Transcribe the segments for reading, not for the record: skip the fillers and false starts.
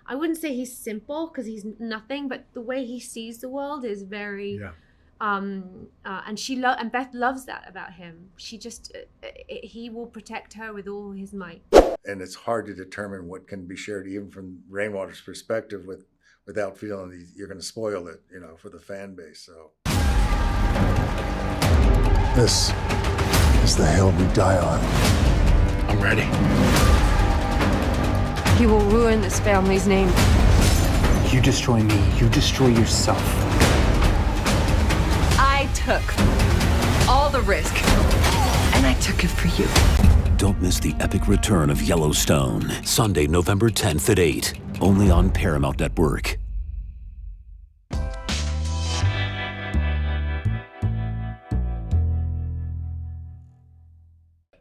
I wouldn't say he's simple because he's nothing, but the way he sees the world is very. Yeah. And Beth loves that about him. She just he will protect her with all his might. And it's hard to determine what can be shared, even from Rainwater's perspective, without feeling that you're going to spoil it, for the fan base. So this is the hill we die on. I'm ready. He will ruin this family's name. You destroy me, you destroy yourself. I took all the risk, and I took it for you. Don't miss the epic return of Yellowstone, Sunday, November 10th at 8, only on Paramount Network.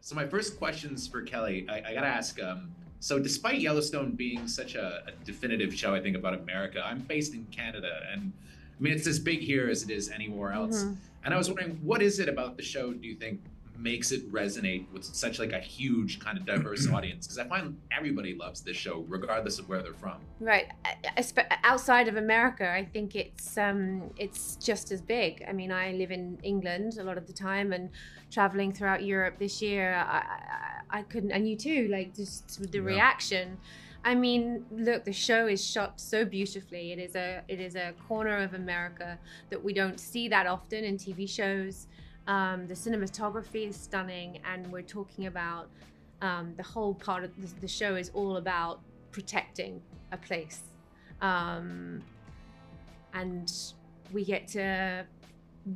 So my first questions for Kelly, I gotta ask, so despite Yellowstone being such a definitive show, I think, about America, I'm based in Canada, and I mean, it's as big here as it is anywhere else. Mm-hmm. And I was wondering, what is it about the show, do you think, makes it resonate with such like a huge kind of diverse audience? Because I find everybody loves this show, regardless of where they're from. Right. Outside of America, I think it's just as big. I mean, I live in England a lot of the time, and traveling throughout Europe this year, I couldn't, and you too, like just with the reaction. I mean, look, the show is shot so beautifully. It is a corner of America that we don't see that often in TV shows. The cinematography is stunning, and we're talking about the whole part of the show is all about protecting a place, and we get to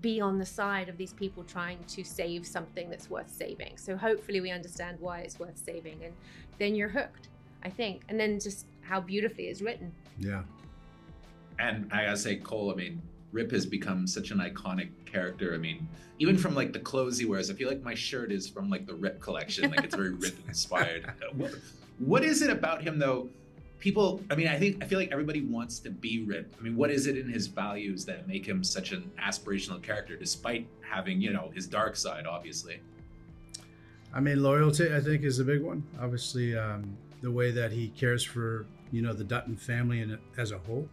be on the side of these people trying to save something that's worth saving. So hopefully we understand why it's worth saving, and then you're hooked, I think. And then just how beautifully it's written. Yeah. And I gotta say, Cole, I mean, Rip has become such an iconic character. I mean, even from like the clothes he wears, I feel like my shirt is from like the Rip collection. Like it's very Rip inspired. What is it about him though? People, I mean, I feel like everybody wants to be Rip. I mean, what is it in his values that make him such an aspirational character, despite having, his dark side, obviously? I mean, loyalty, I think, is a big one. Obviously, the way that he cares for, the Dutton family and as a whole.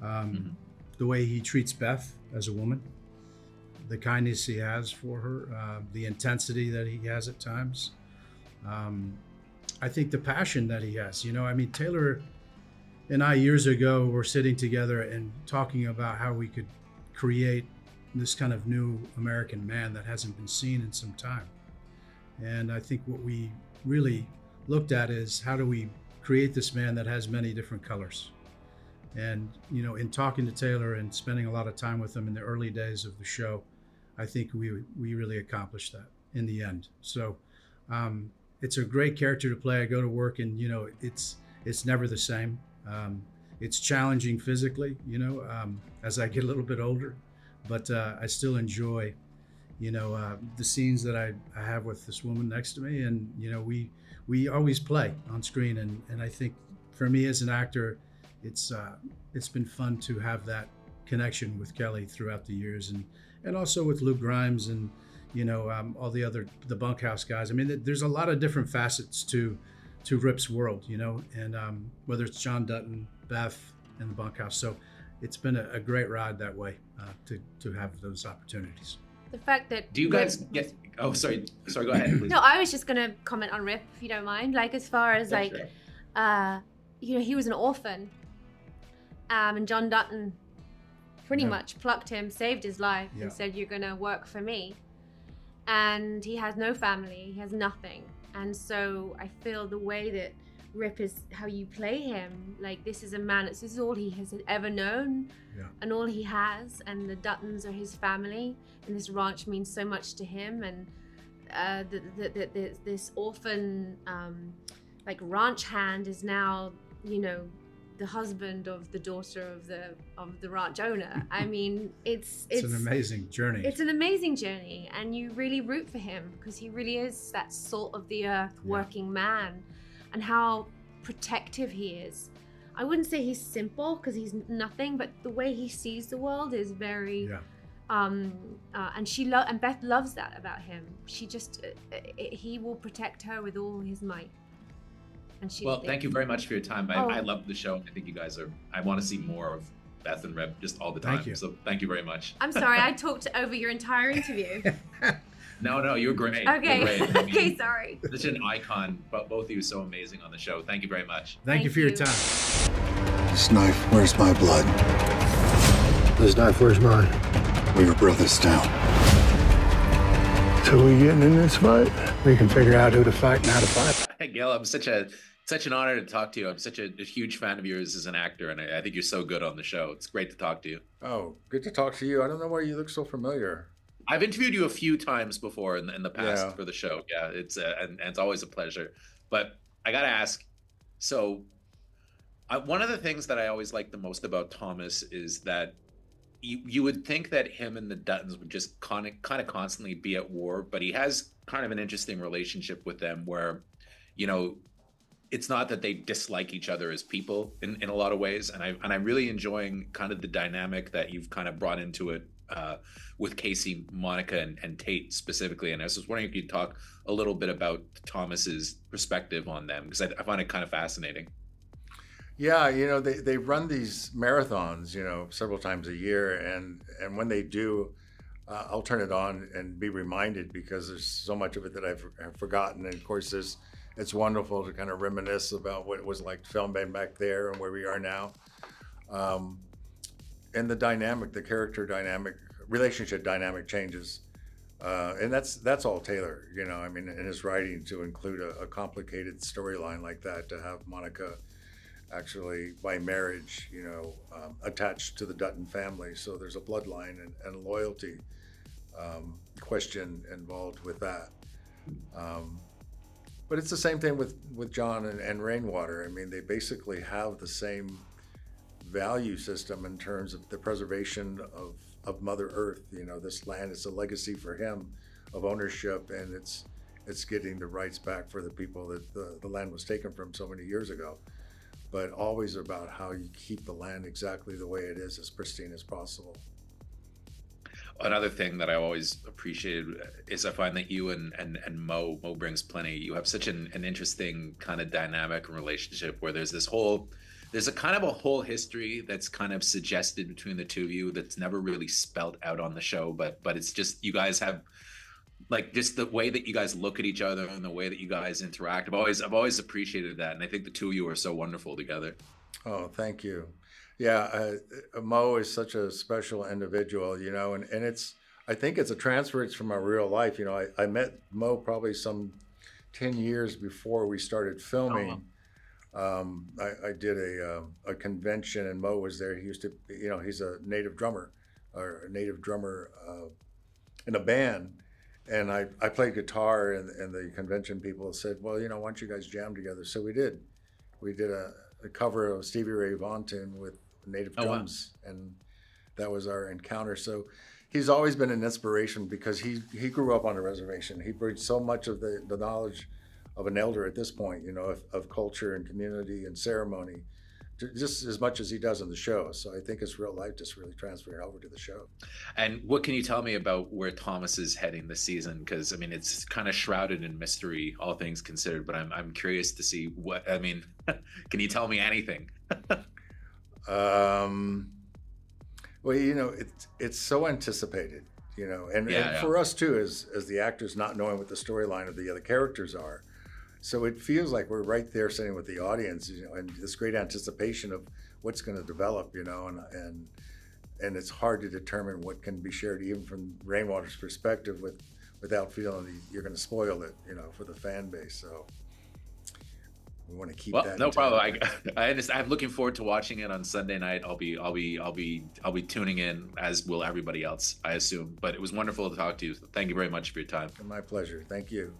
The way he treats Beth as a woman, the kindness he has for her, the intensity that he has at times. I think the passion that he has, I mean, Taylor and I years ago were sitting together and talking about how we could create this kind of new American man that hasn't been seen in some time. And I think what we really looked at is how do we create this man that has many different colors? And, in talking to Taylor and spending a lot of time with him in the early days of the show, I think we really accomplished that in the end. So it's a great character to play. I go to work and, it's never the same. It's challenging physically, as I get a little bit older, but I still enjoy, the scenes that I have with this woman next to me. And, we always play on screen. And I think for me as an actor, it's been fun to have that connection with Kelly throughout the years, and also with Luke Grimes and all the bunkhouse guys. I mean, there's a lot of different facets to Rip's world, and whether it's John Dutton, Beth, and the bunkhouse. So it's been a great ride that way to have those opportunities. The fact that do you guys get? Oh, sorry, go ahead, please. No, I was just gonna comment on Rip, if you don't mind. Like as far as sure. He was an orphan. And John Dutton pretty much plucked him, saved his life, and said, "You're going to work for me." And he has no family, he has nothing. And so I feel the way that Rip is, how you play him, like this is a man, this is all he has ever known and all he has. And the Duttons are his family, and this ranch means so much to him. And this orphan, ranch hand is now, the husband of the daughter of the ranch owner. I mean, it's an amazing journey. It's an amazing journey, and you really root for him because he really is that salt of the earth working man, and how protective he is. I wouldn't say he's simple because he's nothing, but the way he sees the world is very. And Beth loves that about him. She just he will protect her with all his might. and shoot. Well, thank you very much for your time. Oh. I love the show. I think you guys are. I want to see more of Beth and Rip just all the time. Thank you. So thank you very much. I'm sorry, I talked over your entire interview. No, you're great. Okay. You're great. I mean, Okay, sorry. Such an icon, but both of you so amazing on the show. Thank you very much. Thank you for your you. time. This knife, where's my blood? This knife, where's mine? We were brothers down. So we getting in this fight? We can figure out who to fight and how to fight. Hey, Gil, I'm such an honor to talk to you. I'm such a huge fan of yours as an actor, and I think you're so good on the show. It's great to talk to you. Oh, good to talk to you. I don't know why you look so familiar. I've interviewed you a few times before in the past Yeah. for the show. Yeah, and it's always a pleasure. But I gotta ask, so one of the things that I always like the most about Thomas is that you would think that him and the Duttons would just kind of constantly be at war, but he has kind of an interesting relationship with them where, you know, it's not that they dislike each other as people in a lot of ways, and I'm really enjoying kind of the dynamic that you've kind of brought into it with Casey, Monica, and Tate specifically. And I was just wondering if you'd talk a little bit about Thomas's perspective on them, because I find it kind of fascinating. Yeah, you know, they run these marathons, you know, several times a year, and when they do, I'll turn it on and be reminded, because there's so much of it that I've forgotten. And of course, it's wonderful to kind of reminisce about what it was like filming back there and where we are now. And the dynamic, the character dynamic, relationship dynamic changes. And that's all Taylor, you know, I mean, in his writing, to include a complicated storyline like that, to have Monica actually by marriage, you know, attached to the Dutton family. So there's a bloodline and a loyalty question involved with that. But it's the same thing with John and Rainwater. I mean, they basically have the same value system in terms of the preservation of Mother Earth. You know, this land is a legacy for him of ownership, and it's getting the rights back for the people that the land was taken from so many years ago. But always about how you keep the land exactly the way it is, as pristine as possible. Another thing that I always appreciated is I find that you and Mo brings plenty. You have such an interesting kind of dynamic and relationship where there's a kind of a whole history that's kind of suggested between the two of you that's never really spelled out on the show, but it's just, you guys have, like, just the way that you guys look at each other and the way that you guys interact. I've always appreciated that, and I think the two of you are so wonderful together. Oh, thank you. Yeah, Mo is such a special individual, you know, and I think it's a transference from my real life. You know, I met Mo probably some 10 years before we started filming. Oh, wow. I did a convention, and Mo was there. He used to, you know, he's a native drummer in a band. And I played guitar, and the convention people said, well, you know, why don't you guys jam together? So we did. We did a cover of Stevie Ray Vaughan tune with native drums. Wow. And that was our encounter. So he's always been an inspiration, because he grew up on a reservation. He brings so much of the knowledge of an elder at this point, you know, of culture and community and ceremony, just as much as he does in the show. So I think his real life just really transferred over to the show. And what can you tell me about where Thomas is heading this season? Because I mean, it's kind of shrouded in mystery, all things considered. But I'm curious to see what. I mean, can you tell me anything? Well, you know, it's so anticipated, you know, and for us too, as the actors, not knowing what the storyline of the other characters are. So it feels like we're right there sitting with the audience, you know, and this great anticipation of what's going to develop, you know, and it's hard to determine what can be shared, even from Rainwater's perspective, without feeling you're going to spoil it, you know, for the fan base. So we want to keep that. No problem. I understand. I'm looking forward to watching it on Sunday night. I'll be tuning in, as will everybody else, I assume. But it was wonderful to talk to you. Thank you very much for your time. My pleasure. Thank you.